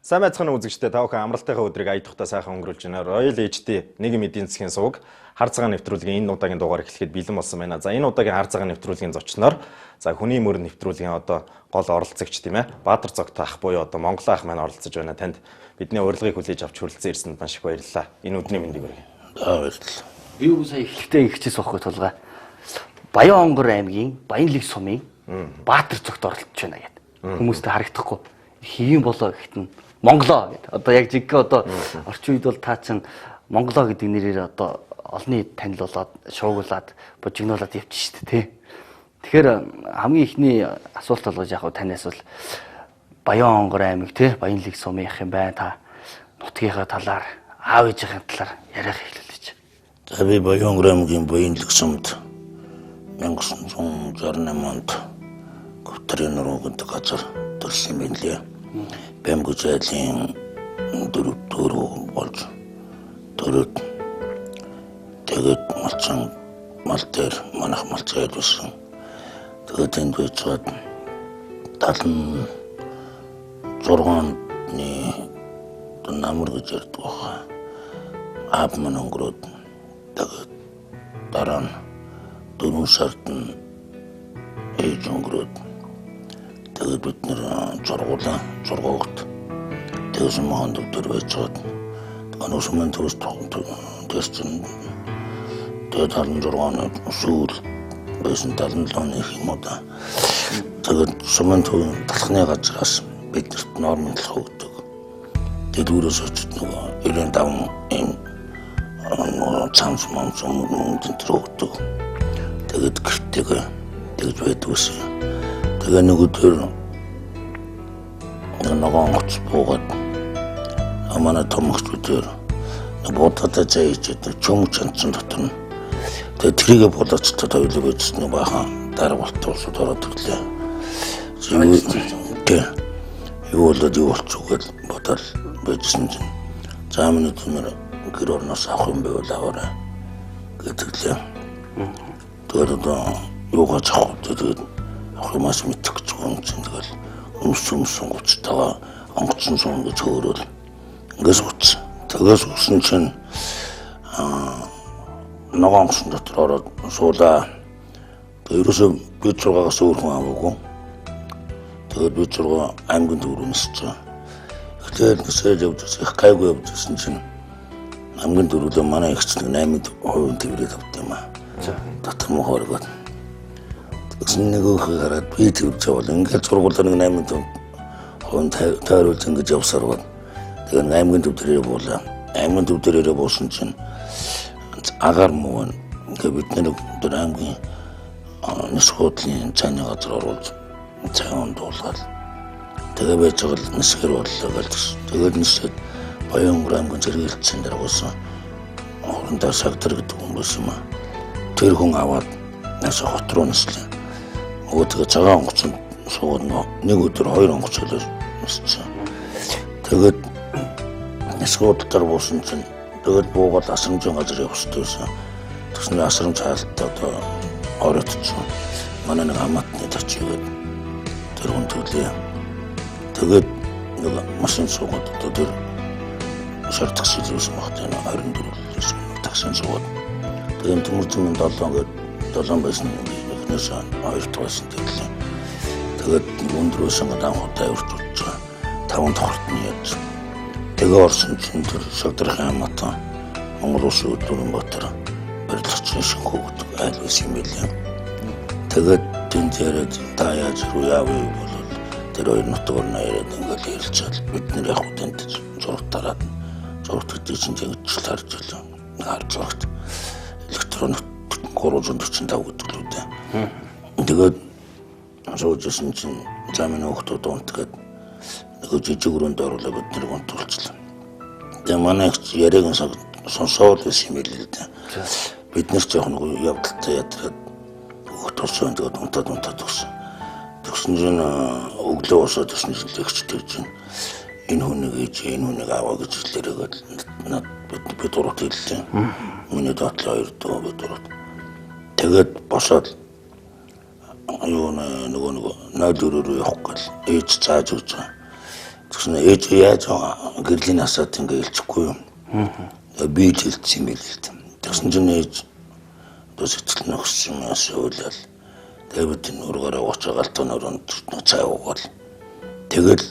Сайн байцгаана үзэгчдээ та бүхэн амралтынхаа өдрийг аятухта сайхан өнгөрүүлж байна. Royal HD нийгэм эдийн засгийн суваг хар цагаан нэвтрүүлгийн энэ удаагийн дугаар эхлэхэд бэлэн болсон байна. За энэ удаагийн хар цагаан нэвтрүүлгийн зочноор хүний мөрөн нэвтрүүлгийн одоо гол оролцогч тийм ээ Баатар Зогт ах буюу одоо Монгол ах маань оролцож байна. Танд бидний урилгыг хүлээж авч хүрэлцэн ирсэнд маш их баярлалаа. Энэ өдрийн мэндийг хүргэе. Баярлалаа. Би үгүй эхлэхдээ ихчээс байхгүй тулгаа Баян-Онгор аймгийн Баянлэг сумын Баатар Зогт оролцож байна гэдэг. Хүмүүстээ харагдахгүй. Хийм болоо гэхтэн Монголоо гэдэг. Одоо яг жиггээ одоо орчин үед бол таа чин Монголоо гэдэг нэрээр одоо олонний танилцуулаад шуугуулад бужигнуулаад явчих шүү дээ тий. Тэгэхээр хамгийн ихний асуулт болгож яг танаас бол Баян-Онгор аймаг тий Баянлэг сумын ах юм байна. Та нутгийнхаа талаар аав ээжийн талаар яриах хэлүүлээч. За би Баян-Онгор аймгийн Баянлэг сумд 1968 онд Говтрын нуруунд газар төрсөн юм лээ. Бэмгүж айлын дөрөв болж төрөд тэгээд мал дээр манах малцай байсан. Тэгээд энд бичээд 76-ны намар гэж ярьдаг байна. Аав маань өнгөрөөд тэгээд дараа нь 4 сард нь ээж өнгөрөөд тэгээд бид нэр зургуулт тэгсэн монд дөр байцаад ануусмын төс тэстэн тэгээд 76-ны сүүл байсан 77 оны юм да. Тэгээд сумын төв талхны газраас бидэрт нормалх өгдөг. Тэгээд өөрөөс очиж нөгөө 95 юм цамц мөн төр өгдөг. Тэгээд гэртээ тэгж байдгүйсэн. Тэгээ нөгөө төр ногоон гоц буугаад манай томогч өдөр бодотоо зайж чөм чанцсан дотор нь тэгээ трийгээ бодоцтой тойлог үзсэн бахан дараа болтолсод ороод ирлээ. Юу болоод юу болчихвол бодол байжсэн чинь за минь түнэр гэр орноос авах юм байвал аваарай гэдэгтлээ. Тэгээд одоо юугаа цаах тэгээд хэмээс мэдчих юм чинь тэгэл өмсөн гоцтойгоо онгоцсон сон гэж хөөрөл ингээс гоц. Тэгээс үсэн чинь ногоон онгоцсон дотор ороод суулаа. Тэрөөсөө би 6-аас өөр хүн аваагүй. Тэгээд би 6 аймгийн дөрөвнөс ч. Тэгэхээр нэсэж явж их гайгүй явжсэн чинь аймгийн дөрөвдөө манай ихчлэг 8% төврээд авт юм аа. Дотор муу хоргоод нэгөө хараад би төвч явал ингээд сургуулаар 8 төв хон тайруулж ингэж явсаар бол тэгээ аймгийн төв дээрээ буулаа. Аймгийн төв дээрээ буусан чинь агаар муу ингээд бид нэр өдөр аймгийн нэсгүүтлийн цааны газар оруулж цаан дуулаад тэгээ байж байгаа л нэсгэр боллоо гэлсэн. Тэгээд нэсэд Баян-Онгор аймгийн зэрэгэлцсэн дээргөөсөн хоорондоо сагдэр гэдэг хүн байсан юм аа. Тэр хүн аваад нааш хот руу нэслээ. Өдгөө цагаан онгоцонд суугаад нэг өдөр 2 онгоц өлөсөн. Тэгээд нэсгүүдээр буусан чинь тэгээд буугаад асрамжийн газар явах хэрэгтэй байсан. Тэгсэн асрамж хаалтаа одоо оройтсон. Манай нэг хамаатны тачигээд тэр хүн төлөө. Тэгээд нэг машин суугаад одоо тэр шартгс хийсэн багтана 24 таксын суугаад. Тэгээд төмөрдөн 7 байсан. Нэсэн хоёр туасан тэглээ. Тэгээд өндрөөсөн гадаахтай өртүүлж 5 давхарт нь яаж. Тэгээ орсон чинь тэр шавдрахын хамаатан Монгол Улсын Өдөрөнбаатар барилгачийн шөнхөд айл байсан юм билээ. Тэгээд тэнд яриад та яаж руу яав вэ болол тэр хоёр нутгаар нь яриад ингээл ярилцаад бид нэр яг үтэнд зураг тараад зураг төдий чинь тэгж харж байлаа. Харж багт электроник 345 гэдэг л үү. Тэгээд асуужсэн чинь замын хүүхдүүд унтгээд нэг жижиг өрөөнд оруулаад бид нэг унтуулчихлаа. Тэгээ манай их яриаг сонсоод байсан юм л дээ. Бид нар ч яг нэг явдалтай ядраад хүүхдүүд тэгээд унтаад өгсөн. Тэгсэн чинь өглөө усаад гэсэн жилэгч тэгж энэ хүнийг ээж энэ хүнийг аваа гэж хэлээрээд над би дурт хэллээ. Миний доотлоо 2 дөө би дурт. Тэгээд босоод нөгөө 0 руу явах гал ээж зааж өгч байгаа. Тэгсэн ээж яаж гэрлийн асаад ингээ хэлчихгүй юм. Би л хэлсэн юм байл л дээ. Тэгсэн чинь ээж сэтэл нөхсөн юм асуулал. Тэгээд нүргээрээ уучаагаалтан өрөнд цай уугаал. Тэгэл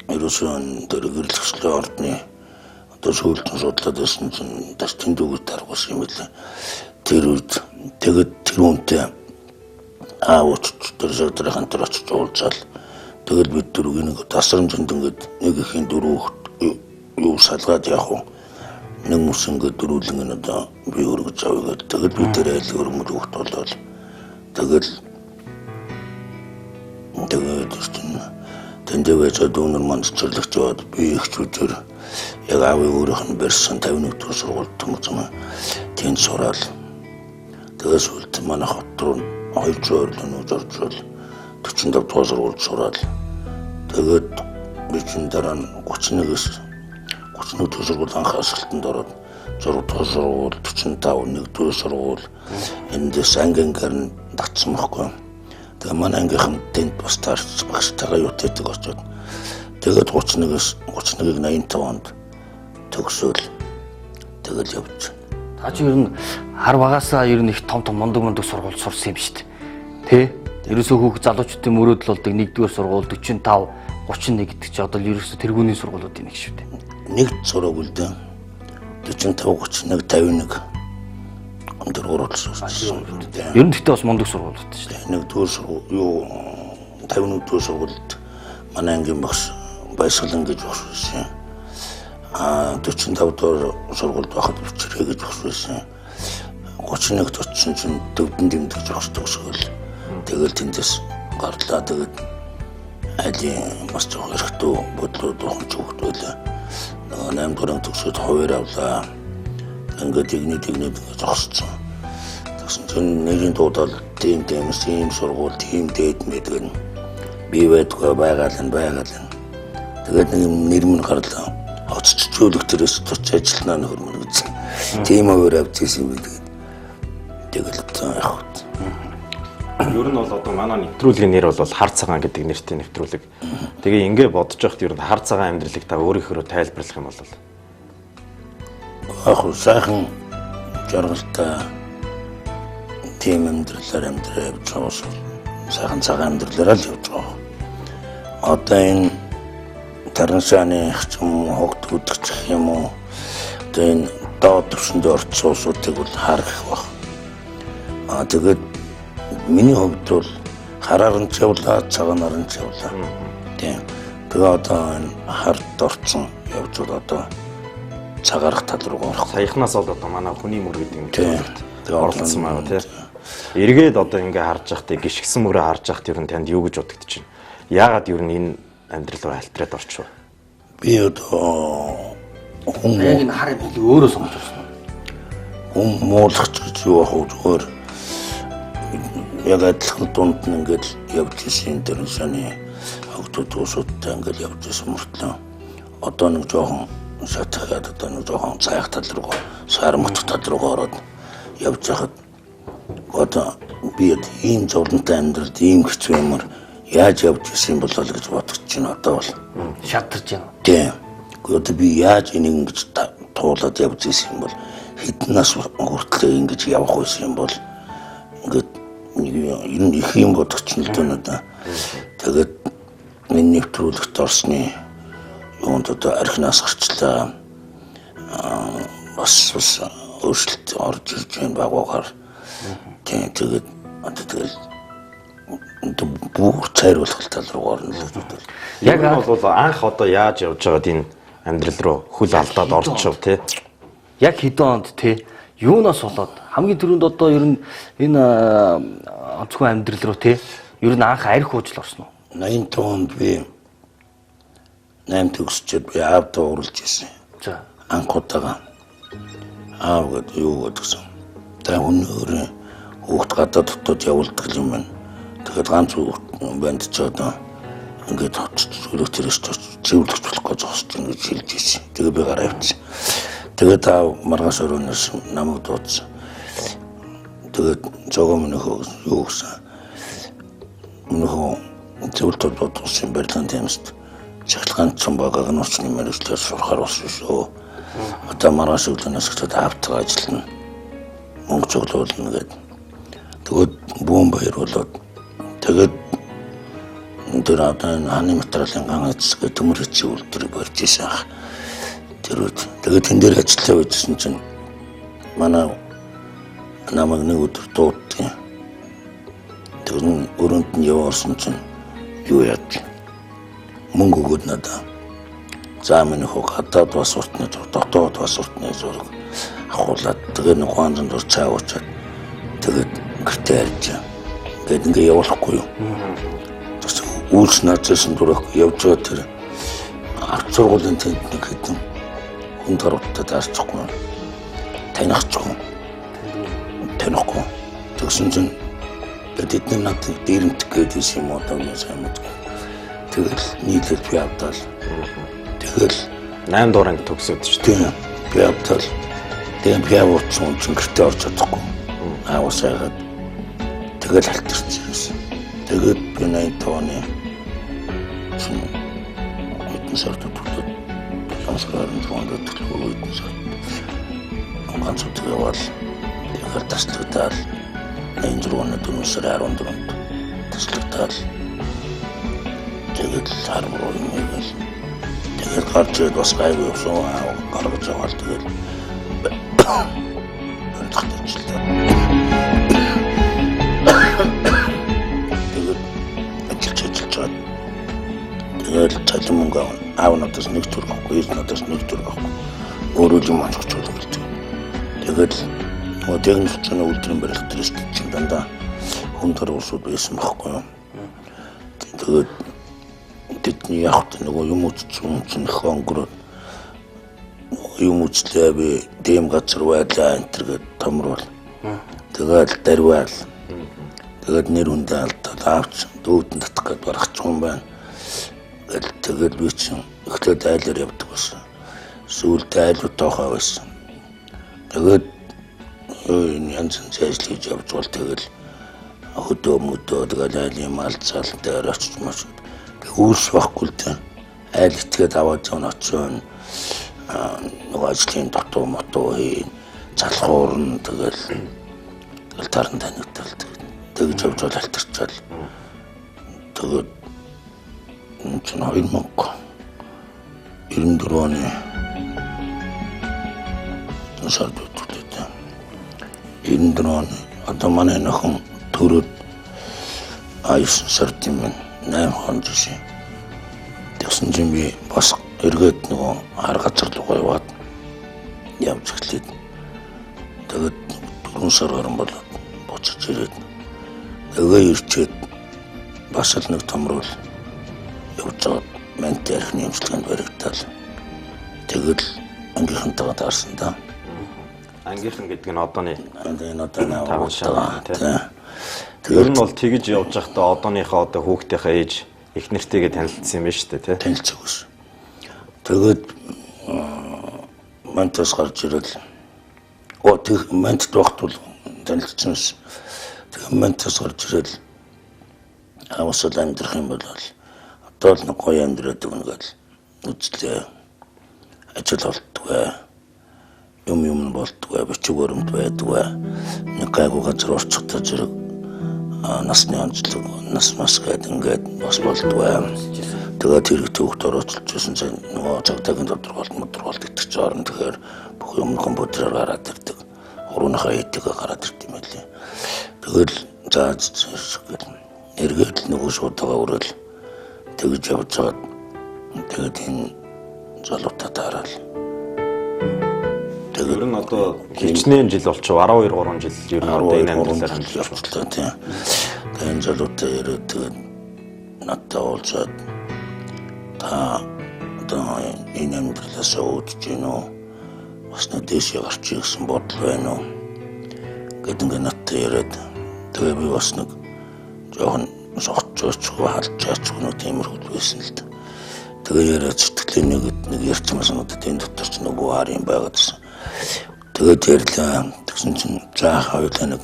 ерөөсөн тэр гэрлэгчлийн ордны одоо сүүлдэн судлаад байсан чинь тас тэндүүг даргуулсан юм билээ. Тэр үед тэгээд тэр үнтэй аавч тэр зөвдрийн тэр очиж уулзаал. Тэгэл бид дөрөв нэг тасрамжинд ингээд нэг ихийн дөрөв юу салгаад явах уу. Нэг мөс ингээд дөрүүлэн одоо би өргөж авъя гэдэг. Тэгэл бид тэр айл өрмөл хөхт болоод тэгэл тэндээс дүүнэр мандчлагч яваад би их чүтэр яг аавын өөрийнх нь барьсан 51 дэх сургуульд төмөцөн тэнд сураал. Тэгээс үлд манай хот руу 2 жирлэн үзэрчүүл 45 дэх сургуульд сураал. Тэгээд би чинь дараа нь 31-ээс 31 дэх сургууль анх асуултанд ороод 6 дэх сургууль 45 1 дэх сургууль эндээс ангингаар нь татсан байхгүй. Тэгээ манай ангийнхан тэнд бас таарч багштайгаа юу тэдэг очоод тэгээд 31-ээс 81-ийг 85 онд төгсөөл тэгэл явж. Та чи ер нь хар багасаа ер нь их том мундаг сургууль сурсан юм шүү дээ. Тэ? Ерөөсөө хүүхд залуучуудын мөрөөдөл болдог 1-р сургууль 45 31 гэдэг чи одоо ерөөсөө тэргүүний сургуулиуд юм шүү дээ. Нэг сургууль л дээ. 45 31 51 өндөр уралсан. Ер нь гэхдээ бас мундаг сургуулиуд шүү дээ. 1-р сургууль юу 51-р сургуульд манай ангийн багш Баясгалан гэж багш байсан. 45-р сургуульд байхад Өчрээ гэж багш байсан. 31-д очсон чинь Төвдөн дэмдэгч багш төгсгөл. Тэгэл тэндээс гарлаа. Тэгээд айлын бас жоох эрхтүү бодлоод ухамж хөвгт байлаа. 8-р төгсөд хуваар авлаа. Ингээд игнэд зогссон. Тэгсэн чинь нэгэн дуудаад тийм сургууль тийм дээд мэдгэн би байдгаа байгаал. Тэгээд нэг нэрмэн гарлаа. Хоцчжүүлэх төрөөс туч ажилланаа нөхөрмөн гэсэн. Тийм өөр авч ирсэн юм тэгээд. Тэгэл яг. Ер нь бол одоо манай нэвтрүүлгийн нэр бол хар цагаан гэдэг нэртэй нэвтрүүлэг. Тэгээ ингээ бодож байхад ер нь хар цагаан амьдралыг та өөрийнхөө тайлбарлах юм бол яг сайхан жаргалтай тийм амьдралаар амьдраад явж сайхан цагаан амьдралаар л явж байгаа. Одоо энэ Тараншааны хчим хогт үдчих юм уу? Одоо энэ доод төвшөнд орцсон улсуудыг бол харах баг. Тэгээд миний хувьд бол хараар нь ч явлаа, цагаанаар нь ч явлаа. Тийм. Тэгээ одоо энэ хард орцсон явж бол одоо цагаарах тал руу орох. Саяхнаас бол одоо манай хүний мөр гэдэг юм. Тэгээ орлцсон маа тий. Эргээд одоо ингээ харж байхдаа гიშгсэн мөрөө харж байхад ер нь танд юу гэж бодогдож байна? Яагаад ер нь энэ амьдрал руу альтраад орчих вэ? Би одоо яг энэ хар амьдралыг өөрөө сонгож авсан. Муулахч гэж юу ах вэ зүгээр яг адилхан дунд нь ингээд явж ирсэн Тараншааны хогтууд уусуудтай ингээд явж ирсэн мөртлөө одоо нэг жоохон шатахад одоо нэг жоохон цайх тал руу сармт тал руу ороод явж байхад одоо би ийм зовлонтой амьдралд ийм хэцүү юмар яаж явж ирсэн болоо л гэж бодож байна одоо бол шатарч байна. Тийм. Одоо би яаж энийг ингэж туулаад явж ирсэн юм бол хэдэн нас хүртэл ингэж явах байсан юм бол ингээд ер нь их юм бодогч нь л дээ надаа. Тэгээд миний нэвтрүүлэгт орсны юунд одоо архинаас гарчлаа. Бас өөрчлөлт орж ирж байна багуугаар. Тэгээд одоо тэгэл бүх цайруулах тал руу орно л гэдэг. Яг нь бол анх одоо яаж явж байгаад энэ амьдрал руу хөл алдаад орчихв тий. Яг хэдэн онд тий юунаас болоод хамгийн түрүүнд одоо ер нь энэ онцгой амьдрал руу тий ер нь анх арх уужл орсон уу? 85 онд би 8 төгсчөөд би аавд ууралж ирсэн. За. Анхудаага аав гэдэг юу гэдгсэн. Та өнөөрөө хүүхд гадаад дотоод явуулдаг юм байна. Тэгээд ганц хүүхд банд ч одоо ингээд очиж төрөөс цэвэрлэж болохгүй зогсож байна гэж хэлж ирсэн. Тэгээ би гараа явчихсан. Тэгээд аав маргааш өрөөнөөс намайг дуудсан. Тэгээд зогоо минийхөө юу гэсэн. Минийхөө цэвэрлж бодсон барилгын тэмст цахилгаан байгааг нь уучны мэргэжлээр сурахаар болсон шүү. Одоо маргааш өглөөнөөс эхлээд автаа ажиллана. Мөнгө цуглуулна гэдэг. Тэгвэл бүүн баяр болоод тэгээд өндөр одоо хааны материалын ган эцэг төмөр хэцүү үйлдвэрийг барьж ийсэн. Тэгээд тэн дээр ажиллаа байжсэн чинь манай намайг нэг өдөр дуудсан. Тэгээд өрөөнд нь яваарсан чинь юу яач мөнгө өгөөд надаа. За минь хог хатаад бас уртны дотоод бас уртны зураг ахуулаад тэгээд нэг хаанзан дор цаавчаад тэгээд гэртээ ярьж. Тэгээд ингээ явуулахгүй юу. Үйлс наацсан дурах явж байгаа тэр ард сургуулийн тэнд нэг хэдэн хүн таруудтай таарчихгүй. Танихчгүй. Танихгүй. Тэгсэн чинь тэдний надад дээрэмтэх гэдэг юм уу одоо юу сайн мэдгүй. Тэгэл нийлээд би авдал. Тэгэл 8 дугаар анги төгсөөд шүү дээ. Би авдал. Тэгээд би авсан чинь гэртээ орж чадахгүй. Аавсаагаад тэгэл алтарчихсан. Тэгээд би 85 оны хэдэн сард төлөв. Ламсгарын фонд төлөв хэдэн сард. Ганц удаа явал тэгээд таслагдал 86 оны 4 сарын 14-нд таслагдал. Тэгээд сармуу юм. Тэгээд гарч ирээд бас гайгүй явсан. Гаргаж аваад тэгээд хатчихлаа. Тэгээд цалин мөнгө аав надаас нэг төр авахгүй, надаас нэг төр авахгүй. Өөрөө юм анхч болов. Тэгээд техник чинь үлдрэн барих төрөст чинь дандаа хүн төрөсөд байсан байхгүй юу. Тэгээд тэдний явахт нөгөө юм үзсэн чинь хонгороо юм үзлээ би дэм газар байлаа энтергээд томрол. Тэгээд дарвал. Тэгээд нэр хүндээ алдаад авч дүүдэн татах гээд барах юм байна. Тэгээд би чинь эхлээд айлаар явдаг байсан. Сүүлд айлуудаа хавсан. Тэгээд янз янз ажил хийж явж бол тэгэл хөдөө мөдөө тэгээд айлын малцаал дээр очиж маш үүс байхгүй л дээ. Айл итгээд аваад зүүн очион нөгөө ажлын дотоо мотоо залхуурн тэгэл таран танигдал тэгж явж бол алтарчаал. Тэгээд чинь 2094 оны сард төлөвтэй. 94 оны одоо манай нөхөн төрөд 9 сард юм 8 хон жишээ. Тэгсэн чинь би бас эргээд нөгөө хар газар руу яваад явж эхлэв. Тэгээд 4 сар гарсан болоод буцаж ирээд тэгээ ирчээд бас л нэг томрол явж байгаа мент ярихны имчилгээнд баригдал. Тэгэл ангийнхантайгаа таарсан да. Ангийнхан гэдэг нь одооны энэ одоо наваа тийм. Тэр нь бол тэгж явж байхдаа одооныхоо одоо хүүхдийнхээ ээж их нэртэйгээ танилцсан юм байна шүү дээ тий. Танилцсан ус. Тэгээд ментос гарч ирэл тэг мент доктор танилцсан ус. Тэгээд ментос гарч ирэл авсал амьдрах юм бол одоо л нэг гоё амьдраад өгнөгөл үзлээ. Ажил болтугай. Юм болтугай, бичиг баримт байдугай. Нэг гайгүй газар орчихдоо зэрэг насны онцлог, нас гэдэг ингээд бас болтугай. Тэгээд тэр төвхт оролцож байсан чинь нөгөө цагтаагийн тодорхойлт итгэж орно. Тэгэхээр бүх юм компьютераар гараад ирдэг. Хурууныхаа эдгээ гараад ирд юм байлээ. Тэгэл за эргээд нөгөө шуудгаа өрөөл тэгж явж байгаа. Тэгээд энэ залуутай таарал. Тэр нь одоо хичнээн жил болчихоо 12 3 жил ер нь одоо энэ амьдралаар хамжуулсан тийм. Тэгээд залуутай ирээд надтай уулзаад та одоо энэ амьдралаас үүдж гинөө бас нэг дэшээ гарчих гэсэн бодол байна уу гэдэг ингээд надтай яриад тэгээ би бас нэг жоохон сохчооч халчаач нэг тиймэрхүү байсан л да. Тэгээ яриад сэтгэлийн нэг ярьчмаас надад энэ дотор ч нөгөө харин байгаад байсан. Тэгээд ярьлаа. Тэгсэн чинь заах хоёулаа нэг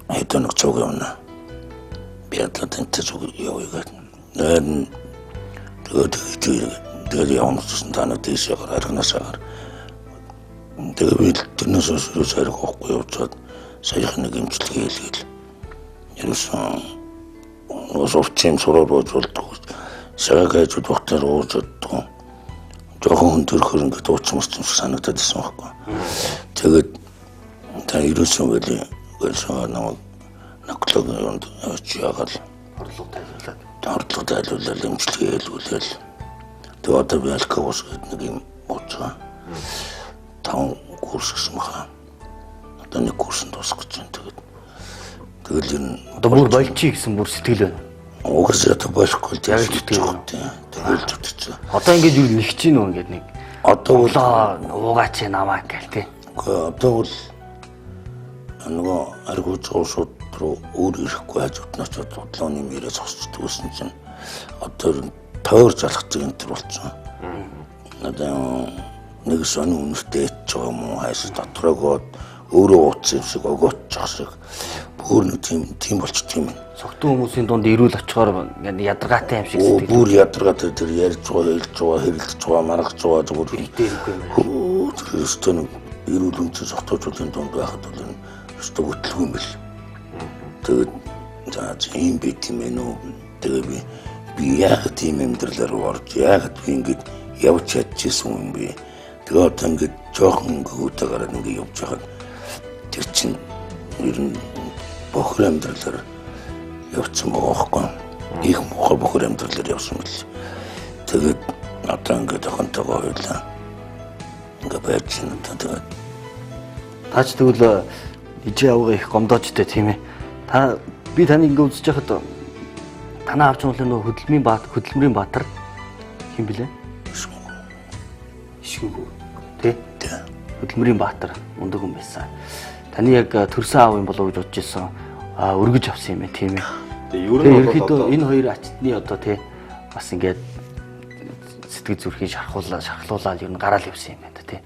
хэдэн нэг цуг явна. Би атлантын цуг явъя гэдэг. тэгээд явуулсан танаа дэшээр арганасаар. Тэгээд би тэрнээс өсвөрөөс аргаахгүй явцаад саяхан нэг имчилгээ хийлгээл. Ерөөсөн урчин сураад болдог. Сагаж доктор уучддаг. Жохон төрхөр ингээд уучмарч санагдаад байсан байхгүй. Тэгээд та ерөөсөн байли гэсэн намайг наклог юунд яагаад орлого тайлуулаад имчилгээ хийлгүүлээл. Тэгээд одоо би алкоголс гэдэг нэг юм уучгаа. 5 курс гэсэн маа. Одоо нэг курсанд дуусах гэж байна. Тэгэл энэ одоо бүр болчих гэсэн бүр сэтгэл байна. Угсаа одоо болохгүй яг сэтгэл. Тэгэл зүтчих. Одоо ингэж юу нэгч гин үү ингээд нэг. Одоо уугаач намаа гэл тий. Одоо бол нөгөө аргууч уусууд руу өөр ирэхгүй хажууд нь очиод бодлооны мөрөө зогсчихдаг гэсэн чинь одоо тойрж алхдаг энэ төр болчихсон. Одоо нэг сони үнэтэй ич байгаа юм уу хайс дотрогоо өөрөө ууц шиг өгөөч шиг бүр нэг тийм болчихсон юм. Цогтун хүмүүсийн дунд ирүүл очихоор ингээд ядаргаатай юм шиг сэтгэл. Бүр ядаргаатай тэр ярьж байгаа, хэлж байгаа, хэрэлдэж байгаа, маргаж байгаа зүгээр дээргүй юм. Тэр өстөн ирүүл үнцэн цогтуучуудын дунд байхад бол энэ өстө хөтлөг юм бэл. Тэгээд за ийм бит юм ээ нөө. Тэгээд би яг тийм амьдралаар орж яг би ингээд явж чадчихсан юм би. Тэгээд одоо ингээд жоохон гүйтэ гараад ингээд явж байхад тэр чинь ер нь бохор амьдралаар явцсан байгаа байхгүй. Их мохоо бохор амьдралаар явсан мэл. Тэгээд одоо ингээд охинтойгоо хойлоо. Ингээд байж байна тэгээд. Таач тэгвэл ижээ авгаа их гомдоожтэй тийм ээ. Би таныг ингээд үзэж байхад танаа авч байгаа нөх хөдөлмөрийн баатар хэм блэ? Ишгүгүү. Тэ? Хөдөлмөрийн баатар мундаг хүн байсан. Таны яг төрсөн аав юм болов уу гэж бодож ирсэн. Өргөж авсан юм байна тийм ээ. Тэгээ ерөөхдөө энэ хоёр ачтны одоо тий бас ингээд сэтгэл зүрхийг шархлуулаад ер нь гараал явсан юм байна тий.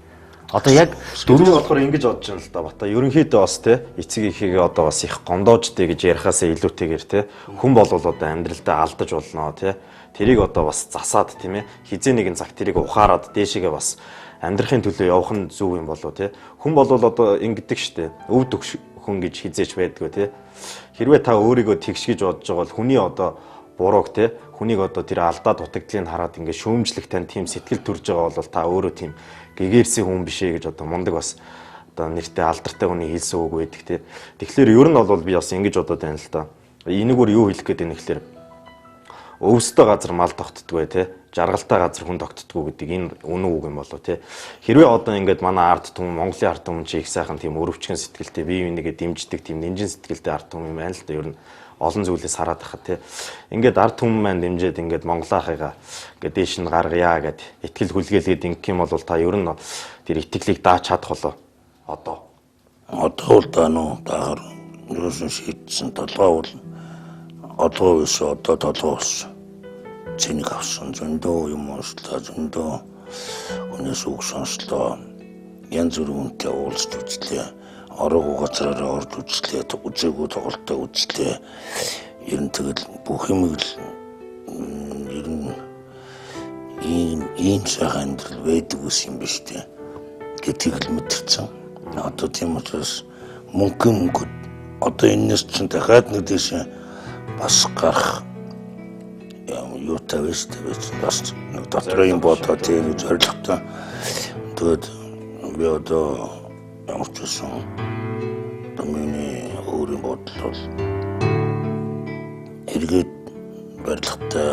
Одоо яг дөрөв болохоор ингэж бодож байна л да бата. Ерөнхийдөө бас тий эцэг ихийг одоо бас их гомдоожтэй гэж ярихаасаа илүүтэйгээр тий хүн бол одоо амьдралдаа алдаж болно тий. Тэрийг одоо бас засаад тийм ээ хизээ нэгэн цаг тэрийг ухаарад дээшээгээ бас амьдрахын төлөө явах нь зөв юм болов тий. Хүн бол одоо ингэдэг штэ. Өвд хүн гэж хизээч байдгүй тий. Хэрвээ та өөрийгөө тэгш гэж бодож байгаа бол хүний одоо бурууг тий хүнийг одоо тэр алдаа дутагдлыг хараад ингээд шүүмжлэх тань тийм сэтгэл төрж байгаа бол та өөрөө тийм гэгэрсэн хүн биш ээ гэж одоо мундаг бас одоо нэртэй алдартай хүний хэлсэн үг байдаг тий. Тэгэхээр ер нь бол би бас ингэж бодоод байна л да. Энийгээр юу хэлэх гээд байна гэхээр өвстэй газар мал тогтдггүй тий. Жаргалтай газар хүн тогтдггүй гэдэг энэ үнэн үг юм болов тий. Хэрвээ одоо ингээд манай ард түмэн Монголын ард түмэн чи их сайхан тийм өрөвчгөн сэтгэлтэй бие бинийгээ дэмждэг тийм нинжин сэтгэлтэй ард түмэн юм байна л да. Ер нь олон зүйлээс хараад байхад тий. Ингээд ард түмэн маань дэмжиж ингээд Монголынхаа ингээд дээш нь гаргая гэд итгэл хүлээлгээд ингэх юм бол та ер нь тэр итгэлийг дааж чадах болоо. Одоо бол даануу даагаар ерөөсөн шийдсэн толгой бол одоо биш одоо толгой болсон. Цэнийг авсан зөндөө юм уншлаа зөндөө өнөөс үг сонслоо янз бүрийн үнтэй уулзч үзлээ ороогүй газараараа орж үзлээ үзээгүй тоглолтоо үзлээ ер нь тэгэл бүх юм л ер нь ийм сайхан амьдрал байдаг ус юм биш үү гэдгийг л мэдэрсэн одоо тийм учраас мөнгө одоо энэс чинь дахиад нэг дэше бас гарах юу тавьж бас нэг дотроо юм бодоо тийм зорилготой. Тэгээд би одоо ямар ч байсан миний өөрийн бодол бол эргээд барилгатай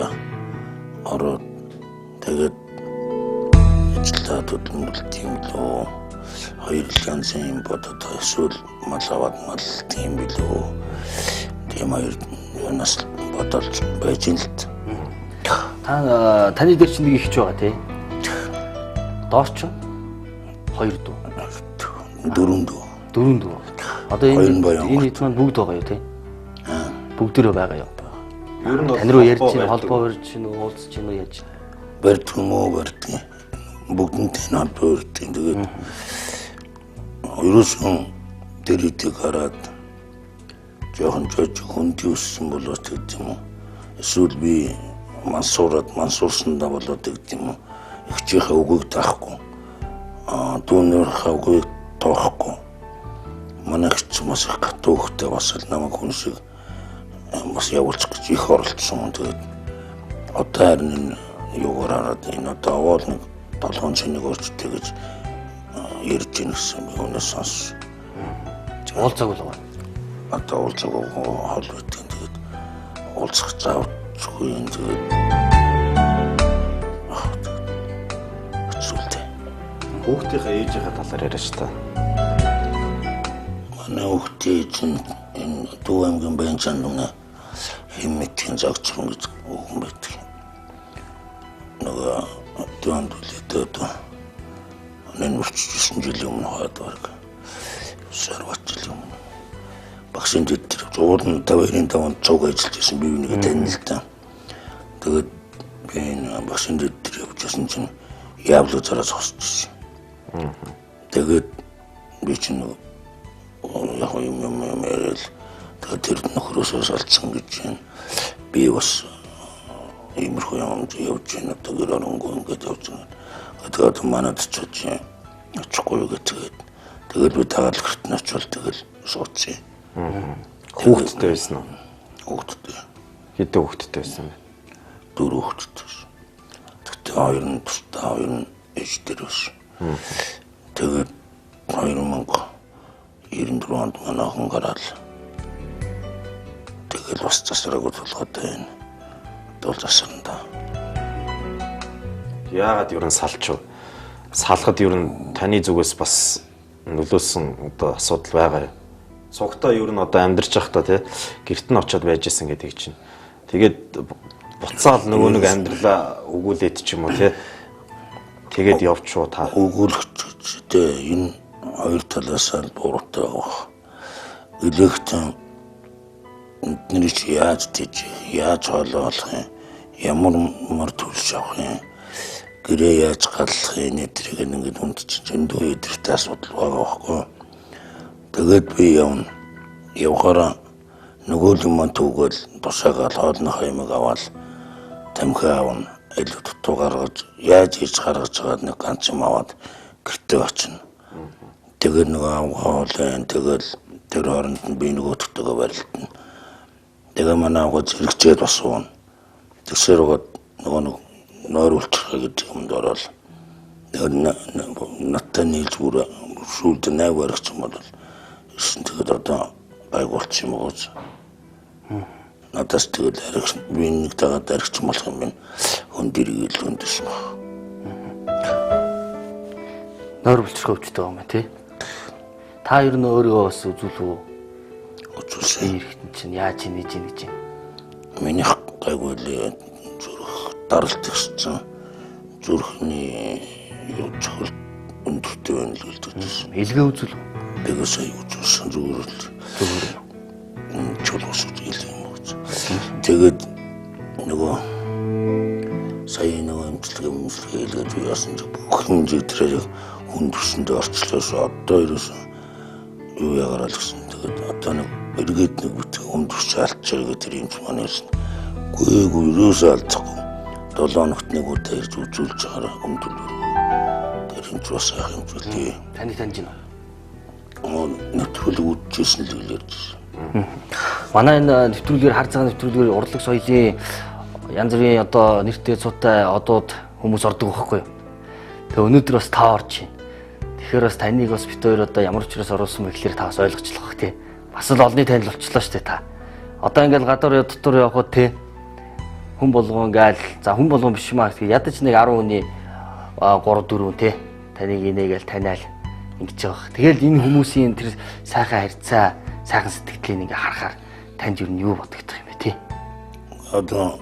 ороод тэгээд ажилдаа хөдөлмөрлөлт юм лөө хоёр янзын юм бодоод эсвэл мал аваад мал тийм билүү тийм хоёр юунаас бодолж байж ин л таны дээр чинь нэг ихч байгаа тий. Доор ч 2 дүү. 4 дүү. 4 дүү. Одоо энэ хэд маань бүгд байгаа юу тий? Бүгдээрээ байгаа юу? Ер нь тань руу ярьж чинь холбоо барьж чинь уулзч чинь яаж? Барьд барьд. Бүгдэнтэй холбоо барьд. Тэгээд ерөөсөн тэр идэх хараад жоохон хүнд юусэн болоод гэдэг юм уу? Эсвэл би мансуурсандаа болоод гэдэг юм уу. Ихчийнхээ үгийг таахгүй. Дүүнийхээ үгийг тоохгүй. Манай ихч бас их гатуу хөхтэй бас л намайг хүн шиг бас явуулчих гэж их оролцсон. Тэгээд одоо харин юугаар хараад энэ одоо овоол нэг 7 цэнийг өрчтэй гэж ярьж ийн гэсэн би өнөөс сонс. Уулзаагүй л байгаа. Одоо уулзаагүй хол өгдөг. Тэгээд уулзах заавчгүй юм тэгээд хэцүүтэй. Хүүхдийнхээ ээжийнхээ талаар яриач та. Манай хүүхдийн чинь энэ Дүү аймгийн Баянчаан нүнэ хэммэтийн загцхан гэж хүн байдаг. Нөгөө Дүүнд үлээдээ энэ үрчижсэн жилийн өмнө хаад баг. Сарват жилийн өмнө. Багшийн дэд зуурн 52-ын 5 цуг ажиллаж байсан би нэг танил л та. Тэгээд би энэ багшийн дэд явжсэн чинь явлаа зараас хосчихсон. Тэгээд би чинь яг юм ярил. Тэгээд тэр нөхрөөсөө салцсан гэж байна. Би бас иймэрхүү юмд явж байна. Тэгээд оронгоо ингэж явж байна. Тэгээд манад ч очихгүй гэдэг. Тэгээд би тагаал гэрт нь очивол тэгэл сууцсан. Хүүхдтэй байсан уу? Хүүхдтэй. Хэдэн хүүхдтэй байсан бэ? 4 хүүхдтэй. Тэгтээ 2 нь тусдаа 2 нь ээжтэй байсан. Тэгээд 2094 онд манай охин гараад тэгэл бас засвараагүй тулгаад байна. Дол засваранда. Яагаад ер нь салчуу? Салахад ер нь таны зүгээс бас нөлөөсөн одоо асуудал байгаа юу? Цугтаа ер нь одоо амьдарч байхдаа тий гэрт нь очиод байж исэн гэдэг чинь. Тэгээд буцаал нөгөө нэг амьдралаа өгүүлээд ч юм уу тий. Тэгээд явчуу та. Өгүүлэхтэй энэ хоёр талаас нь бууртай байгаа. Илэгтэн эдний чи яаж тийж яаж хоолоолох юм? Ямар мөр төлж авах юм? Гэрээ яаж галах юм? Нэтрийг ингээд үндчих зөндөө өдөртэй асуудал байгаа байхгүй. Тэгээд би явахаараа нөгөө юм түүгээл тусаагаал хоолныхоо юмыг аваад тамхи аавна. Илүү дутуу гаргаж яаж хийж гаргаж байгаад нэг ганц юм аваад гэртээ очино. Тэгээд нөгөө авгаалаа тэгэл тэр хооронд нь би нөгөө төтөгөө барилдана. Тэгээ манай авгаа зэрэгчээд бас уун. Тэгсээр нөгөө нойруулчих гэдэг юмд ороод наттай нийлж бүр шүүлдэ найг барих юм бол тэгээд одоо байгуулчих юм уу? Надаас тэгээд арих би нэг тагаад арих юм болох юм байна. Хүн дэрийг л өндөс ба. Нойруулчих өвчтэй юм тий. Та ер нь өөрийгөө бас үзүүлв үү? Үзүүлсэн. Ирэхтэн чинь яаж хийж ийн гэж юм. Миний гайгүй л зүрх даралт гэсэн зүрхний чухал өндөртэй байна л үлдчихсэн. Илгээ үзүүл. Тэгээ сая үзүүлсэн зүгээр л чулуус үзүүлсэн юм уу. Тэгээд нөгөө сая нөгөө эмчилгээ илгээд яасан ч бүх хэмжээ тэрээр хүндэрсэндээ орчлоос одоо ерөөсөн юу ягараа л гэсэн. Тэгээд одоо нэг эргээд нэг бүтэн хүндэрч алдчихаа гэдэг юм ч маань ярьсан. Гүйгүй ерөөсөө алдахгүй. 7 хоногт нэг удаа ирж үзүүлж байгаараа өмдөлөө. Тэр юм ч бас ах юм зүйлээ. Таны таньж байна уу? Нэвтрүүлэг үзчихсэн л ярьж. Манай энэ нэвтрүүлгээр хар цагаан нэвтрүүлгээр урлаг соёлын янз бүрийн одоо нэртэй цуутай одууд хүмүүс ордог байхгүй юу? Тэгээ өнөөдөр бас та орж байна. Тэгэхээр бас таныг бас бит хоёр одоо ямар ч учраас оруулсан бэ гэхээр та бас ойлгочлох бах тий. Бас л олонний танил болчлоо шүү дээ та. Одоо ингээл гадуур дотор явход тий хүн болгон гайл за хүн болгон биш маа гэх ядаж нэг 10 хүний 3 4 тий таныг инээгээл таниал ингэж байгаа. Тэгэл энэ хүмүүсийн тэр сайхан харьцаа сайхан сэтгэлийг ингээ харахаар танд юу юу бодогдох юм бэ тий? Одоо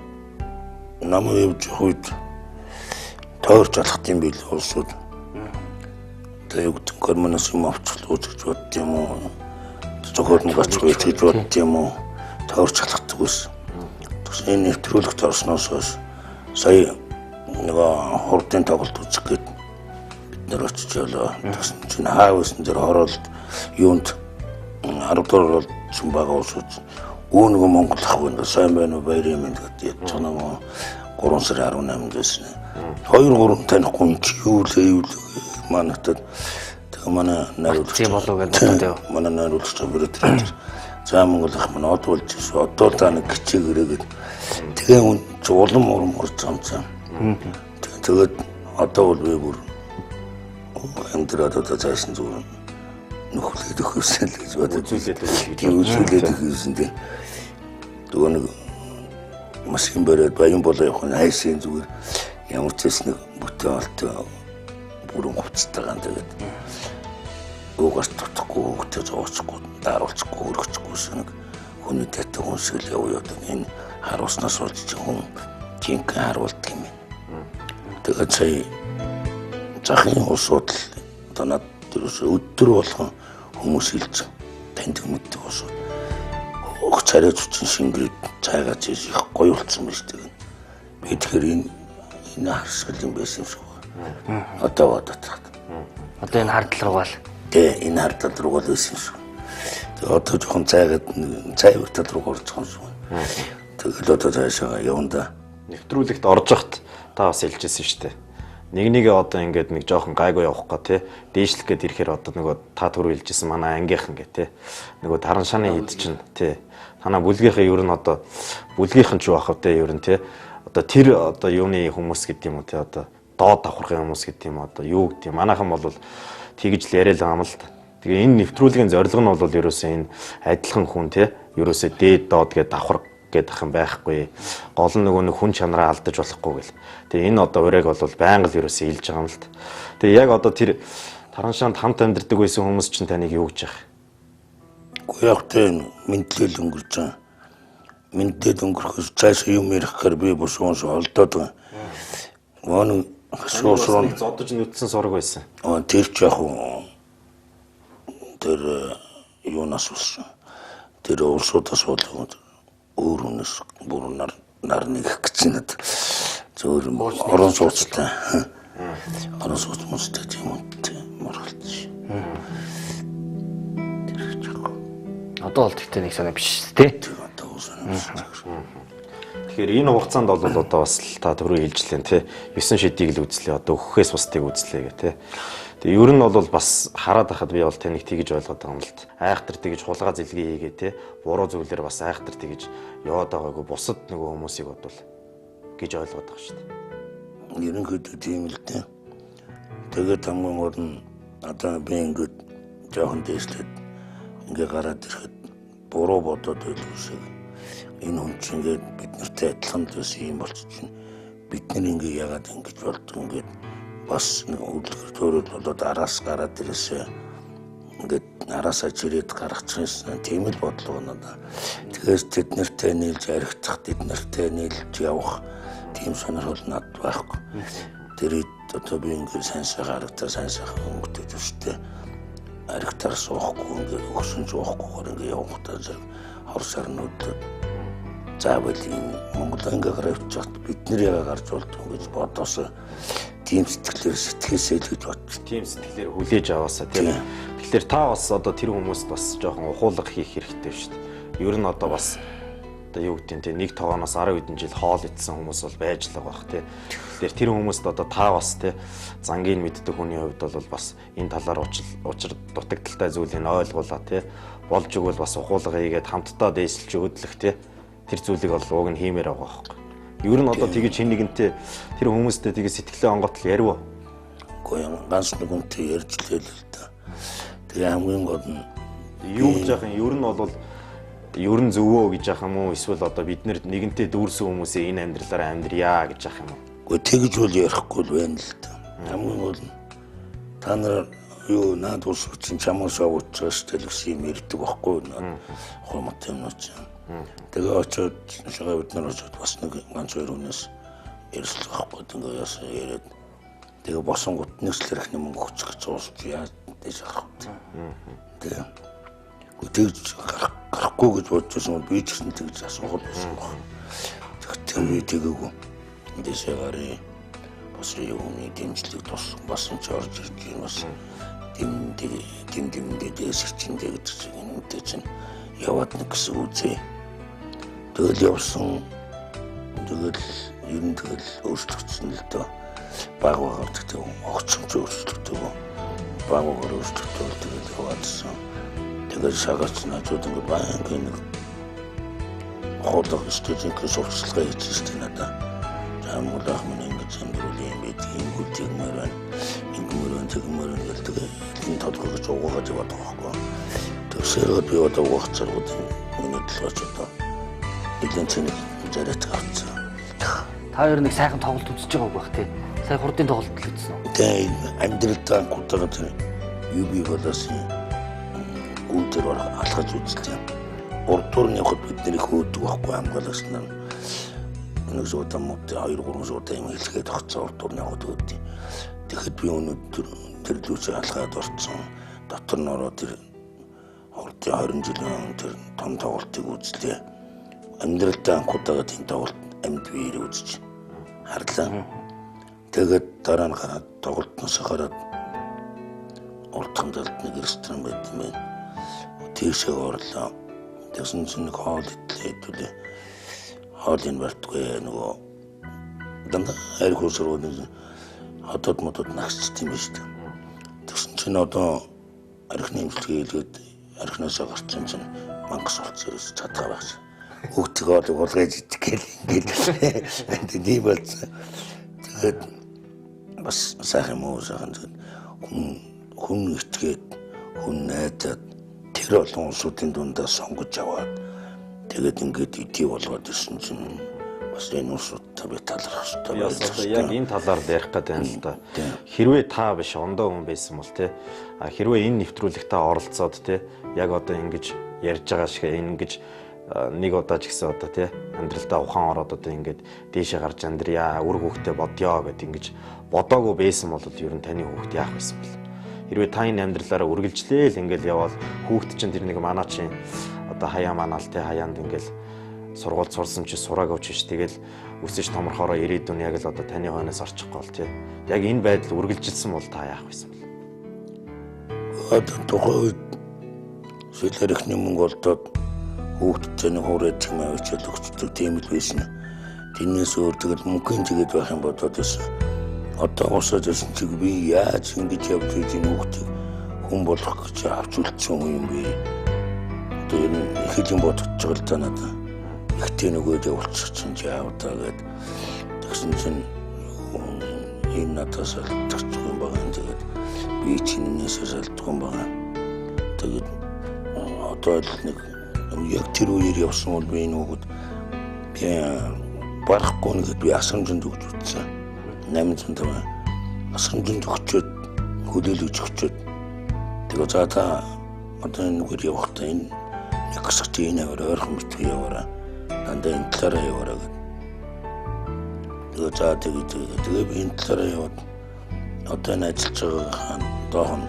намайг явж хойд тойрч алхах юм бил улсууд. Тэгээ югт гормоноос юм авчлуулж гэж бодд юм уу? Зөвхөн нэг ачгүй гэж бодд юм уу? Тойрч алхахдаг ус. Тэгсэн энэ нэвтрүүлэгт орсноос сая нөгөө хурдын тоглолт үзэх гээд бид нэр очиж явлаа. Тэгсэн чинь хаавсан дээр хороолт юунд 10 дор чинь байгаа ус үү? Нөгөө Монгол ах байна сайн байна уу баяр юм гэдэг ядж байгаа нөө 3 сарын 18-нд байсан. 2-3 танихгүй чи юу л манайхад тэгээ манай найруулагч тийм болов гэж боддог. манай найруулагч оператор за Монгол ах манай од болж шүү. Одоо та нэг гिचээгээрээ тэгээ үн улам урам орж байгаа юм цаа. Тэгээд одоо бол би бүр амьдраад одоо цаасан зүгээр нөхөрлөд өгсөн л гэж бодож үзүүлээд өгсөн тийм. Тэгээ нэг машин бариад баян болоо явах нь хайсан зүгээр ямар ч зүйл нэг бүтээн олтой бүрэн хувцастайгаан тэгээд угаас тутахгүй хөвгтөө зооцохгүй дааруулахгүй өргөцөхгүйсэн нэг хүний дэт хүнсэл явуу одоо энэ харуулснаас болж хүн жинхэнэ харуулдаг юм. Тэгээд сая захын усууд одоо над дөрөс өдөр болгон хүмүүс илж танд мэддэг усууд ох царай зүчин шингээд цайгаа зээж их гоё болсон байж тэгээд би тэгэхээр энэ харсгал юм байсан юм шиг байна. Одоо энэ хардл руугаа л тэгээ энэ хардл руугаа л байсан юм шиг. Тэгээ одоо жоохон цайгаад цай байтал руу орж байгаа юм шиг байна. Тэгэл одоо цаашаа явна. Нэвтрүүлэгт орж явахт та бас хэлжсэн шүү дээ. Нэгээ одоо ингээд нэг жоохон гайгүй явах га тий. Дээшлэх гээд ирэхээр одоо нөгөө та түрүү хэлжсэн манай ангийнхан гэ тий. Нөгөө таран шаны хэд чинь тий. Танаа бүлгийнхээ ер нь одоо бүлгийнхэн ч байх вэ ер нь тий. Одоо тэр одоо юуны хүмүүс гэдэг юм уу тий. Одоо доод давхархын хүмүүс гэдэг юм одоо юу гэдэг юм. Манайхан бол тэгж л яриа л юм л та. Тэгээ энэ нэвтрүүлгийн зорилго нь бол ерөөсөө энэ адилхан хүн тий. Ерөөсөө дээд доод гэдэг давхар гэдэг юм байхгүй. Гол нь нөгөө хүн чанараа алдаж болохгүй гэл. Тэгээ энэ одоо урайг бол байнга л ерөөсөө илж байгаа юм л та. Тэгээ яг одоо тэр тараншаанд хамт амьдардаг байсан хүмүүс чинь таныг юу гэж яах? Гэхдээ яг тэ мэдлэл өнгөрч байгаа. Мэдлэл өнгөрөхөс цааш юм ярихаар би босоос олдоод байгаа. Гоо шуусрон зодож нүдсэн сураг байсан. Тэр ч яг тэр юунаас болсон. Тэр улсуудаас болоод өөр хүнээс бүр нар нэг гэж надад зөөр орон сууцтай. Орон сууц мөстэй юм моргалч. Одоо бол тэгтээ нэг санаа биш тий. Тэгэхээр энэ хугацаанд бол одоо бас та түрүү хэлжлээ тий. 9 шидийг л үзлээ. Одоо өгөхөөс бусдыг үзлээ гэх тий. Тэгээ ер нь бол бас хараад байхад би бол таныг тэгж ойлгоод байгаа юм л т. Айхтар тэгж хулгай зэлгээ хийгээ тий. Буруу зүйлээр бас айхтар тэгж яваад байгаагүй бусад нөгөө хүмүүсийг бодвол гэж ойлгоод байгаа шүү дээ. Ерөнхийдөө тийм л дээ. Тэгээд хамгийн гол нь одоо би ингээд жоохон дээшлээд ингээ гараад ирэхэд буруу бодоод байдаг шиг энэ хүн чинь ингээд бид нартай адилхан байсан юм болчихно. Бид нар ингээ яагаад ингэж болдгоо ингээд бас нэг үлгэр төрөл болоод араас гараад ирээсээ ингээд араасаа чирээд гаргачихсан тийм л бодлого надаа. Тэгэхээр тэд нартай нийлж аригдах, тэд нартай нийлж явах тийм сонирхол надад байхгүй. Тэр одоо би ингээд сайн харагдаа сайн хөнгөтэй төстэй аригтар суухгүй ингээд өгсөн ч уухгүй ингээд явахдаа зэрэг хор сарнууд заавал энэ Монгол ингээ гараад явчихад бид нэр яга гарч болдгоо гэж бодоосоо тийм сэтгэлээр сэтгэхээсээ л гэж бодчих. Тийм сэтгэлээр хүлээж аваасаа тийм. Тэгэхээр та бас одоо тэр хүмүүст бас жоохон ухуулга хийх хэрэгтэй шүү дээ. Ер нь одоо бас одоо юу гэдэг нь нэг тоогоноос 10 хэдэн жил хоол идсэн хүмүүс бол байж л байгаа бах тийм. Тэгэхээр тэр хүмүүст одоо та бас тийм зангийн мэддэг хүний хувьд бол бас энэ талаар учир дутагдaltaй зүйлийг ойлгуулаа тийм. Болж өгвөл бас ухуулга хийгээд хамтдаа дээсэлж өдлөх тийм. Тэр зүйлийг бол уг нь хиймээр байгаа байхгүй. Ер нь одоо тэгэж хин нэгэнтэй тэр хүмүүстэй тэгээ сэтгэлээ онготл ярив уу? Гэхдээ ганц нэгэнтэй ярьж лээ л да. Тэгээ хамгийн гол нь юу гэж яах юм? Ер нь бол ер нь зөвөө гэж яах юм уу? Эсвэл одоо бид нэр нэгэнтэй дүүрсэн хүмүүсээ энэ амьдралаараа амьдрья гэж яах юм уу? Гэхдээ тэгж бол ярихгүй л байна л да. Хамгийн гол нь та нар юу наад ус чинь чамаас авчихсан ч гэсэн юм ярьдаг байхгүй юу? Хомот юм уу ч. Тэгээ очоод шагаа бид нар очоод бас нэг ганц хоёр хүнээс ярьслах байхгүй тэгээ яасан яриад тэгээ босонгот нэгслэрх юм мөнгө өгч уусч яа гэж харах. Тэгээ тэгж гарахгүй гэж бодчихсон би ч гэсэн тэгж асуух байсан баг. Тэгэхээр би тэгээгүй дэшээ гарыг бас юуны дэмжлэг тус бас ч орж ирж юм бас дэмдээ дэсч чинь гэдэг чинь энэ чинь яваад нэг гэсэн үзээ. Тэгэл явсан. Тэгэл ер нь тэгэл өөрчлөгдсөн л доо. Баг багаар гэдэг огцомж өөрчлөгдөв. Баг багаар өөрчлөгдөв тэгэл яваадсан. Тэгээд шагач надад ингээд баян нэг хоолой студентээс сурчлага хийчихсэн надад. Амглах минь ингэж зэмбэрүүл юм бид ингэж юмраа ингэмөрөн гэдэг энэ толгойг зугаагаад яваад байгаа байхгүй. Тэгсээр би одоо угацрууд миний төлөөч одоо нэгэн цэник жараад авчихсан. Та хоёр нэг сайхан тоглолт үзэж байгааг байх тий. Сая хурдын тоглолт л үзсэн үү? Тэгээ амьдралдаа гутагаад юу би болоос үүдэр алхаж үзлээ. Урдуурны хот бидний хөөдөг байхгүй амгаалсан нь. Нэг зуутаа мод 2-3 зуутаа юм хэлгээд огцоо урдуурны хот өөдөө. Тэгэхэд би өнөөдөр тэр лүүсээ алхаад орсон. Дотор нь ороод тэр урдын 20 жилийн тэр том тоглолтыг үзлээ. Амьдралдаа гутагаад энэ тоглолт амьд биеэр үзэж харлаа. Тэгээд дараа нь гараад тоглолтноос гараад урдхан талд нэг ресторан байсан байна. Тийшээ орлоо. Тэгсэн чинь нэг хоол идлээ. Хоолын бартгүй нөгөө дандаа хайр хөсрөө хотод мотод нагсч юм шүү дээ. Тэгсэн чинь одоо архины имчилгээ хийлгээд архинасаа гарсан чинь мангас болцоос чадгаа багш. Хүүхдийг болгож идэх гээл ингээд тийм болсон. Тэгээд бас сайхан муу сайхан хүн итгээд хүн найдаад тэр олон улсуудын дундаа сонгож аваад тэгээд ингээд идий болгоод ирсэн чинь бас энэ улсуудтай би талархах хэрэгтэй. Яг энэ талаар ярих гэдэг юм л да. Хэрвээ та биш ондоо хүн байсан бол те хэрвээ энэ нэвтрүүлэгтээ оролцоод те яг одоо ингэж ярьж байгаа шиг ингэж нэг удаа ч гэсэн одоо те амьдралдаа ухаан ороод одоо ингэж дээшээ гарч амьдрья үр хөвгтөө бодё гэд ингэж бодоогүй байсан бол ер нь таны хөвгт яах байсан бэл. Хэрвээ та энэ амьдралаараа үргэлжлээл ингээл явбал хүүхд чинь тэр нэг манаа чинь одоо хаяа манаал те хаяанд ингээл сургууль сурсан чи сураагүй ч тэгэл өсөж томорхороо ирээдүйн яг л одоо таны хойноос орчихгүй бол те яг энэ байдал үргэлжилсэн бол та яах байсан бэл. Одоо тухайд сэлэрхний мөнгө олдоод хүүхд чинь хоорой тийм авчил өгчдөг тийм л байсан. Тэрнээс өөр тэгэл мөнгөний тэгээд байх юм бодоод байсан. Одоо усаад байсан чи би яаж ингэж явж ийм хүүхдийг хүн болох гэж авч үлдсэн юм бэ? Тэр ихэлийн бодож байгаа л та надад. Ихтэй нөгөөд явуулчих чинь яавдаа гэд. Тэгсэн чинь энэ надаас алдчихсан юм байна. Тэгээд би чинээс алдсан байна. Тэгээд одоо л нэг яг тэр үеэр явсан бол би энэ хүүхэд би барахгүй нэгэд би асамжинд өгч утсан. 800 асамжинд өгчөөд хөдөлгөж өгчөөд тэгээ за та одоо энэ үгээр явахдаа энэ нэг хэсэгт энэ ойрхон битгий яваараа дандаа энэ талаараа яваараа гэдэг. Тэгээ за тэгээ би энэ талаараа яваад одоо энэ ажиллаж байгаа доох нь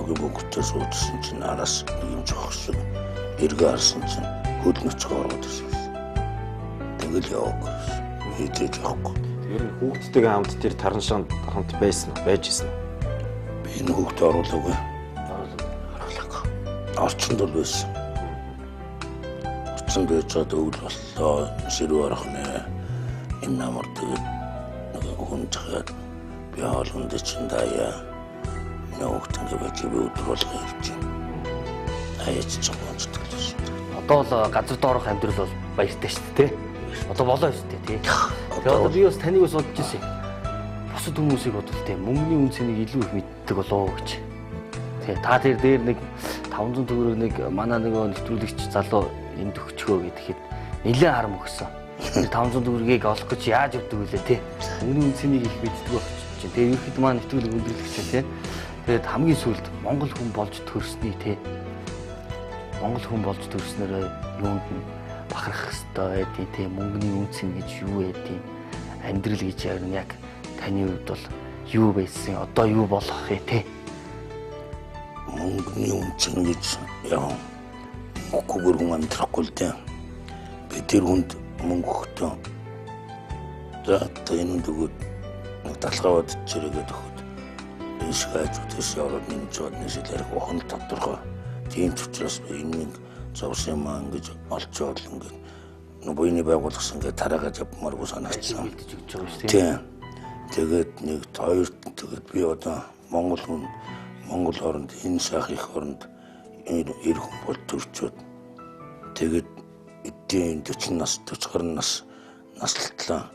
огийн бүгдээ суудсан чинь араас юм жохсон эргээ харсан чинь хөдөлгөж ороод ирсэн. Тэгэл яваагүй. Хийдэж явахгүй. Ер нь хүүхдтэйгээ хамт тэр тараншаанд хамт байсан уу? Байж исэн үү? Би энэ хүүхдээ оруулаагүй. Оруулаагүй. Орчинд бол байсан. Орчинд байж чад өвөл боллоо. Ширүү орох нэ. Энэ намар тэгээд хүн чагаад би хоолнд чинь даяа. Нөөхтөнгөө байж би өдөр болгоо ирж байна. Аяач чамд төлөсөн. Одоо л газар доорох амьдрал бол баяртай шүү дээ тий. Одоо болоо шүү дээ тий. Тэгээ одоо би бас таныг бас бодож ирсэн. Бусад хүмүүсийг бодвол тий мөнгөний үнцнийг илүү их мэддэг болоо гэж. Тий та тэр дээр нэг 500 төгрөг нэг манай нэг нэвтрүүлэгч залуу энд өгчгөө гэхэд нэлээд харам өгсөн. Тэр 500 төгрөгийг олох гэж яаж явдаг вүлээ тий. Мөнгөний үнцнийг их мэддэг болчих чинь. Тэгээ ерөөхдөө манай нэвтрүүлэг өндөрлөгч тий. Тэгээд хамгийн сүүлд Монгол хүн болж төрсний тий. Монгол хүн болж төрснөөрөө юунд нь бахарах хэрэгтэй байдیں۔ Тэ мөнгөний үнц нь гэж юу байдیں۔ Амьдрал гэж яг таны хувьд бол юу байсан? Одоо юу болох вэ те? Мөнгөний үнц нь гэж яа. Мөнгөгүй хүн амьдрахгүй л дээ. Би тэр хүнд мөнгө өгтөө. За энэ дөгөөд талхаваад чирээгээд өгөхөд. Эш хайчуудаас яваад нэмж чад нэшэлэр гохон тодорхой. Тийм ч учраас би энэ зовсон маань гэж олж явал ингээд буйны байгуулсан ингээд тараагаад явмааргүй санагдсан. Бэлдэж өгч байгаа шүү дээ. Тийм. Тэгээд нэг хоёр тэгээд би одоо Монгол оронд энэ сайх их оронд эр хүн бол төрчөөд тэгээд эдийн 40 нас 40 гаруй нас наслтлаа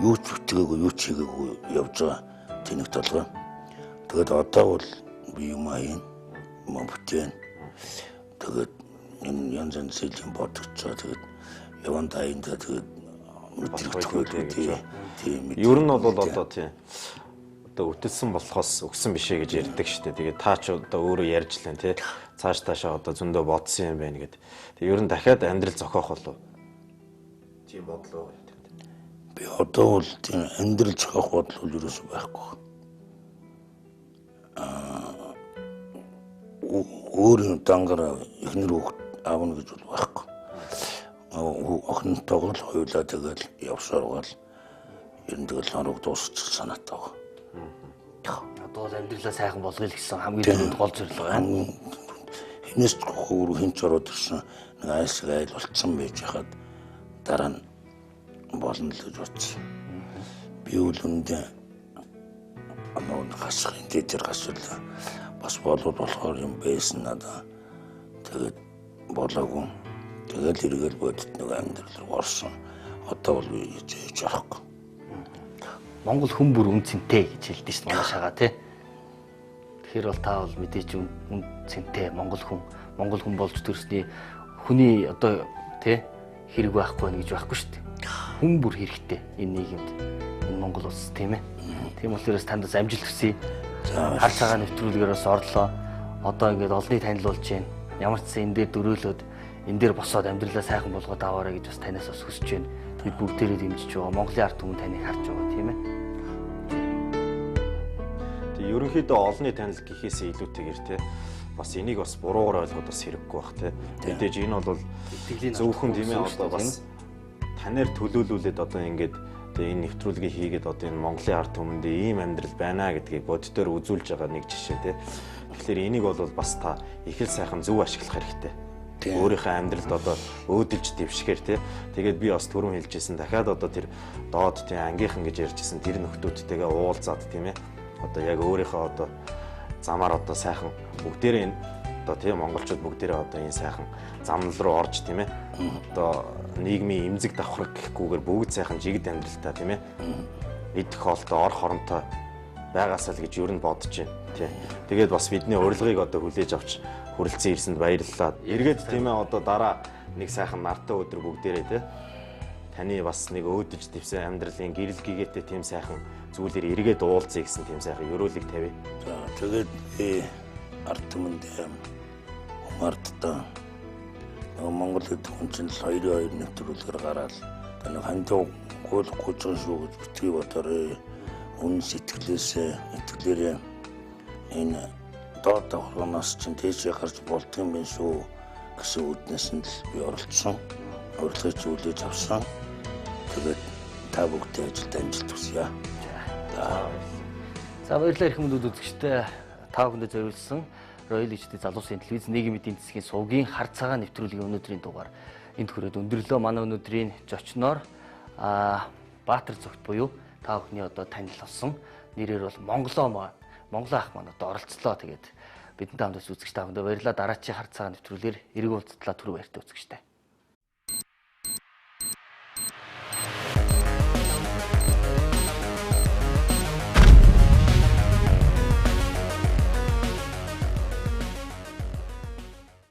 юу ч бүтгээгүй юу ч хийгээгүй явж байгаа тэнэг толгой. Тэгээд одоо бол би юм бүтээн тэгээд энэ янз янз зүйл бодогчоо тэгээд яван дайнда тэгээд мэдрэхгүй тийм. Ер нь бол одоо тийм одоо үтэлсэн болохоос өгсөн бишээ гэж ярьдаг шүү дээ. Тэгээд таа ч одоо өөрөө ярьж лэн тий. Цаашаа одоо зөндөө бодсон юм байна гэд. Тэгээд ер нь дахиад амьдрал зохиох болов. Тийм бодлоо. Би одоо бол тийм амьдрал зохиох бодол ерөөсөй байхгүй. Өөрийн дангараа эхнэр хүүхд аавна гэж бол байхгүй. Охинтойгоо л хоёулаа тэгэл явсаргаал ер нь тэгэл хоног дуусчих санаатай байгаа. Одоо л амьдралаа сайхан болгоё л гэсэн хамгийн гол зорилго байна. Хинээс хөрөг хинч ороод ирсэн нэг айсг айл болцсон байж хаад дараа нь болно л гэж бодсон. Би үлэндээ гасах энэ дээр гасвал бас болоод болохоор юм байсан надаа. Тэгээд болоогүй. Тэгээд эргээл бодит нэг амьдрал руу орсон. Одоо бол би хийж чадахгүй. Монгол хүн бүр үнцэнтэй гэж хэлдэг шүү дээ манай шагаа тий. Тэгэхээр бол та бол мэдээч үнцэнтэй Монгол хүн болж төрсний хүний одоо тий хэрэг байхгүй байх гэж байхгүй шүү дээ. Хүн бүр хэрэгтэй энэ нийгэмд энэ Монгол улс тийм ээ. Тийм болохоор танд бас амжилт хүсье. Хар цагаан нэвтрүүлгээрээс орлоо. Одоо ингээд олныг танилцуулж байна. Ямар ч зэн энэ дээр дөрөөлөд энэ дээр босоод амьдралаа сайхан болгоод аваарай гэж бас танаас бас хүсэж байна. Бид бүгдээрээ дэмжиж байгаа. Монголын ард түмэн таныг харж байгаа тийм ээ. Тэгээ ерөнхийдөө олонний танил гэхээсээ илүүтэйгээр те бас энийг бас буруугаар ойлгоод бас хэрэггүй бах те. Мэдээж энэ бол зөвхөн тийм ээ одоо бас танаар төлөөлүүлээд одоо ингээд тэгээ энэ нэвтрүүлгийг хийгээд одоо энэ Монголын ард түмэнд ийм амьдрал байна гэдгийг боддоор үзүүлж байгаа нэг жишээ те. Тэгэхээр энийг бол бас та их л сайхан зөв ашиглах хэрэгтэй. Өөрийнхөө амьдралд одоо өөдөлж дэвшгээр те. Тэгээд би бас түрүүн хэлжсэн дахиад одоо тэр доод тийм ангийнхан гэж ярьжсэн тэр нөхдүүдтэйгээ уулзаад тийм ээ. Одоо яг өөрийнхөө одоо замаар одоо сайхан бүгдээрээ одоо тийм монголчууд бүгдээрээ одоо энэ сайхан замнал руу орж тийм ээ. Одоо нийгмийн эмзэг давхар гэхгүйгээр бүгд сайхан жигд амьдралтай тийм ээ. Идэх хоолтой ор хоронтой байгаасаа л гэж юу н бодож байна тийм. Тэгээд бас бидний урилгыг одоо хүлээж авч хүрэлцэн ирсэнд баярлалаа. Эргээд тийм ээ одоо дараа нэг сайхан нартай өдөр бүгдээрээ тийм таны бас нэг өөдөж дэвсэн амьдралын гэрэл гэгээтэй тийм сайхан зүйлээр эргээд уулзъя гэсэн тийм сайхан өрөөлөг тавья. За тэгээд ард түмэнд humardаа Монгол хүн чинь 22 нэвтрүүлгээр гараад таны хандив гуйлахгүй ч шүү гэж битгий бодорой. Үнэн итгэлээрээ энэ доод давхрагнаас чинь дээшээ гарч болдгийм байх шүү гэсэн үднээс нь л би оролцсон. Урилгыг зүйлж авсан. Тэгээд та бүгдээ ажилд амжилт хүсье. За баярлалаа их хүмүүд үзэгчтэй та бүхэндээ зориулсан Royal HD залуусын телевиз нийгмийн эдийн засгийн сувгийн хар цагаан нэвтрүүлгийн өнөөдрийн дугаар энд хүрээд өндөрлөө. Манай өнөөдрийн зочноор Баатар цогт буюу та бүхний одоо танил болсон нэрээр бол Монголоо ах маань одоо оролцлоо. Тэгээд бидэнтэй хамтдаа үзэгч та бүхэндээ баярлалаа. Дараачийн хар цагаан нэвтрүүлгээр эрг уулзтлаа түр баяртай үзэгчтэй.